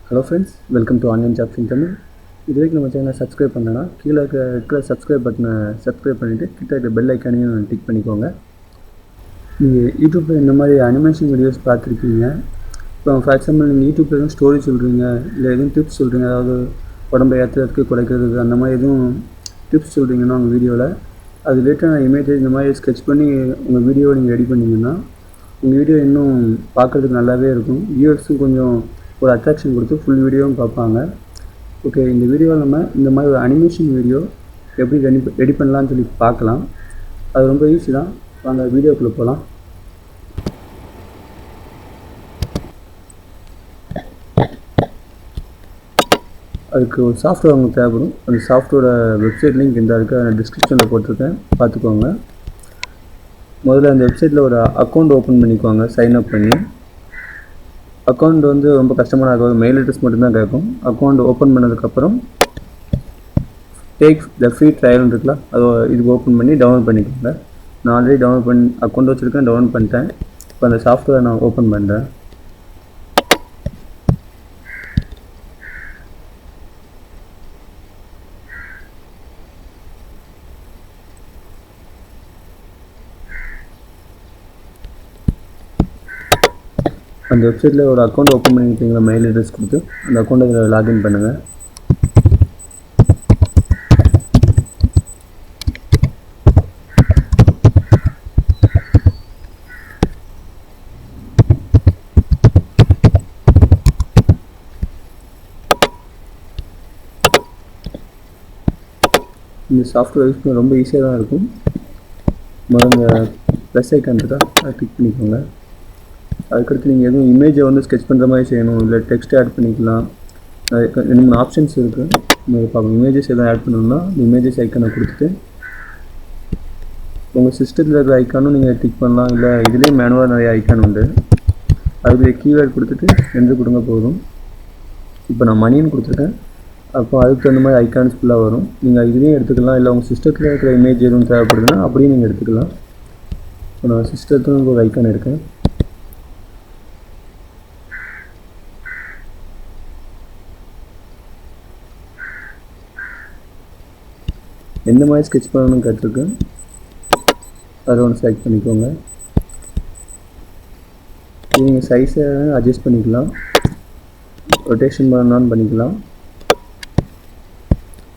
Hello friends, welcome to online jobs in Tamil. இது வரைக்கும் நம்ம சேனலை சப்ஸ்கிரைப் பண்ணனா கீழே இருக்கிற சப்ஸ்கிரைப் பட்டனை சப்ஸ்கிரைப் பண்ணிவிட்டு கிட்ட இருக்க பெல் ஐக்கானையும் டிக் பண்ணிக்கோங்க. நீங்கள் யூடியூப்பில் இந்த மாதிரி அனிமேஷன் வீடியோஸ் பார்த்துருக்கீங்க. இப்போ ஃபார் எக்ஸாம்பிள் நீங்கள் யூடியூப்பில் எதுவும் ஸ்டோரி சொல்கிறீங்க, இல்லை எதுவும் டிப்ஸ் சொல்கிறீங்க, அதாவது உடம்பை ஏற்றுறதுக்கு குறைக்கிறதுக்கு அந்த மாதிரி எதுவும் டிப்ஸ் சொல்கிறீங்கன்னா உங்கள் வீடியோவில் அது ரிலேட்டான இமேஜஸ் இந்த மாதிரி ஸ்கெட்ச் பண்ணி உங்கள் வீடியோவை நீங்கள் ரெடி பண்ணிங்கன்னா உங்கள் வீடியோ இன்னும் பார்க்குறதுக்கு நல்லாவே இருக்கும். வியூவர்ஸும் கொஞ்சம் ஒரு அட்ராக்ஷன் கொடுத்து ஃபுல் வீடியோவும் பார்ப்பாங்க. ஓகே, இந்த வீடியோவில் நம்ம இந்த மாதிரி ஒரு அனிமேஷன் வீடியோ எப்படி ரெடி பண்ணலான்னு சொல்லி பார்க்கலாம். அது ரொம்ப ஈஸி தான். வாங்க வீடியோக்குள்ளே போகலாம். அதுக்கு ஒரு சாஃப்ட்வேர் உங்களுக்கு தேவைப்படும். அந்த சாஃப்ட்வேரோட வெப்சைட் லிங்க் இந்த இருக்குது, அதை டிஸ்கிரிப்ஷனில் போட்டிருக்கேன், பார்த்துக்கோங்க. முதல்ல அந்த வெப்சைட்டில் ஒரு அக்கௌண்ட் ஓப்பன் பண்ணிக்குவாங்க. சைன்அப் பண்ணி அக்கௌண்ட் வந்து ரொம்ப கஷ்டமான ஆகாது, மெயில் அட்ரஸ் மட்டும்தான் கேட்கும். அக்கௌண்ட் ஓப்பன் பண்ணதுக்கப்புறம் டேக் த ஃப்ரீ ட்ரையல் இருக்குல்ல, அது இதுக்கு ஓப்பன் பண்ணி டவுன்லோட் பண்ணிக்கோங்க. நான் ஆல்ரெடி டவுன்லோட் பண்ணி அக்கௌண்ட் வச்சுருக்கேன், டவுன்லோட் பண்ணிட்டேன். இப்போ அந்த சாஃப்ட்வேரை நான் ஓப்பன் பண்ணுறேன். அந்த வெப்சைட்டில் ஒரு அக்கௌண்ட் ஓப்பன் பண்ணிக்கிட்டீங்களா, மெயில் அட்ரஸ் கொடுத்து அந்த அக்கௌண்ட்டை இதில் லாகின் பண்ணுங்கள். இந்த சாஃப்ட்வேர் யூஸ் பண்ண ரொம்ப ஈஸியாக தான் இருக்கும். முதல்ல ப்ளஸ் ஐக்கான் இருக்கா, அதை கிளிக் பண்ணிக்கோங்க. அதுக்கடுத்து நீங்கள் எதுவும் இமேஜை வந்து ஸ்கெட்ச் பண்ணுற மாதிரி செய்யணும், இல்லை டெக்ஸ்ட் ஆட் பண்ணிக்கலாம். 2-3 ஆப்ஷன்ஸ் இருக்குது. நீங்கள் பார்க்கணும். இமேஜஸ் எதாவது ஆட் பண்ணணும்னா இந்த இமேஜஸ் ஐக்கானை கொடுத்துட்டு உங்கள் சிஸ்டத்தில் இருக்கிற ஐக்கானும் நீங்கள் டிக் பண்ணலாம், இல்லை இதுலேயே மேனுவலாக நிறைய ஐக்கான் உண்டு. அதுக்கு கீவேர்ட் கொடுத்துட்டு எந்த கொடுங்க போதும். இப்போ நான் மணின்னு கொடுத்துருக்கேன். அப்போ அதுக்கு தகுந்த மாதிரி ஐக்கான்ஸ் ஃபுல்லாக வரும். நீங்கள் இதுலேயும் எடுத்துக்கலாம், இல்லை உங்கள் சிஸ்டத்தில் இருக்கிற இமேஜ் எதுவும் தேவைப்படுதுன்னா அப்படியும் நீங்கள் எடுத்துக்கலாம். இப்போ நான் சிஸ்டத்தில் ஒரு ஐக்கான் இருக்கேன். எந்த மாதிரி ஸ்கெட்ச் பண்ணணும்னு கேட்டிருக்கேன், அதை ஒன்று செலக்ட் பண்ணிக்கோங்க. நீங்கள் சைஸை அட்ஜஸ்ட் பண்ணிக்கலாம், ரொட்டேஷன் பண்ணணும்னு பண்ணிக்கலாம்.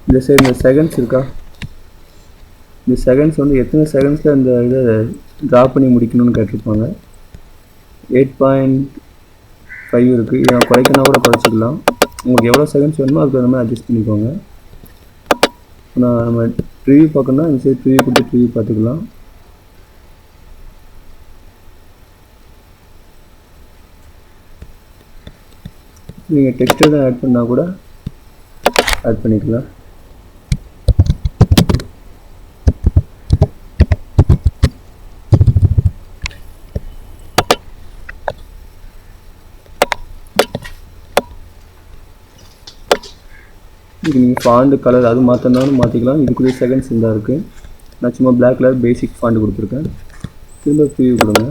இந்த சைடு இந்த செகண்ட்ஸ் இருக்கா, இந்த செகண்ட்ஸ் வந்து எத்தனை செகண்ட்ஸில் இந்த இதை ட்ரா பண்ணி முடிக்கணும்னு கேட்டிருப்பாங்க. 8.5 இருக்குது. இதை குறைக்கனா கூட குறைச்சிக்கலாம். உங்களுக்கு எவ்வளோ செகண்ட்ஸ் வேணுமோ அதுக்கு அந்த மாதிரி அட்ஜஸ்ட் பண்ணிக்கோங்க. நான் நம்ம ரிவ்யூ பார்க்கணுன்னா இந்த சைடு ரிவ்யூ கொடுத்து ரிவ்யூ பார்த்துக்கலாம். நீங்கள் டெக்ஸ்ட் தான் ஆட் பண்ணால் கூட ஆட் பண்ணிக்கலாம். இது நீங்கள் ஃபாண்டு கலர் அது மாற்றினாலும் மாற்றிக்கலாம். இதுக்குள்ளே செகண்ட்ஸ் இருந்தால் இருக்குது. நான் சும்மா பிளாக் கலர் பேசிக் ஃபாண்டு கொடுத்துருக்கேன். திரும்ப ப்ரிவ்யூ கொடுங்க.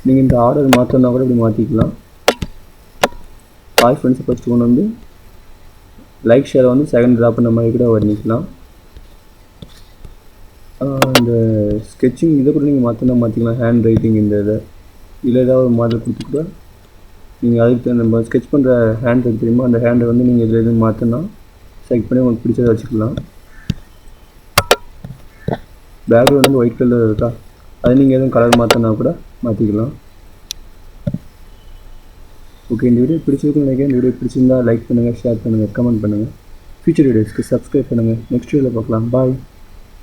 நீங்கள் இந்த ஆர்டர் மாற்றினா கூட இப்படி மாற்றிக்கலாம். பாய் ஃப்ரெண்ட்ஸை ஃபஸ்ட்டு கொண்டு வந்து லைக் ஷேரை வந்து செகண்ட் ட்ராப் பண்ண மாதிரி கூட பண்ணிக்கலாம். இந்த ஸ்கெட்சிங் இதை கூட நீங்கள் மாற்றிக்கலாம். ஹேண்ட் ரைட்டிங் இந்த இதை இல்லை ஏதாவது ஒரு மாடல் கொடுத்து கூட நீங்கள் அதுக்கு நம்ம ஸ்கெட்ச் பண்ணுற ஹேண்ட் ரைட் தெரியுமா, அந்த ஹேண்டை வந்து நீங்கள் இதில் எதுவும் மாற்றினா செலக்ட் பண்ணி உங்களுக்கு பிடிச்சதை வச்சுக்கலாம். பேக்ரவுண்ட் வந்து ஒயிட் கலர் இருக்கா, அது நீங்கள் எதுவும் கலர் மாற்றினா கூட மாற்றிக்கலாம். ஓகே, இந்த வீடியோ பிடிச்சிருக்குன்னு நினைக்கிறேன். இந்த வீடியோ பிடிச்சிருந்தா லைக் பண்ணுங்கள், ஷேர் பண்ணுங்கள், கமெண்ட் பண்ணுங்கள். ஃபியூச்சர் வீடியோஸ்க்கு சப்ஸ்கிரைப் பண்ணுங்கள். நெக்ஸ்ட் வீடியோவில் பார்க்கலாம். பாய்.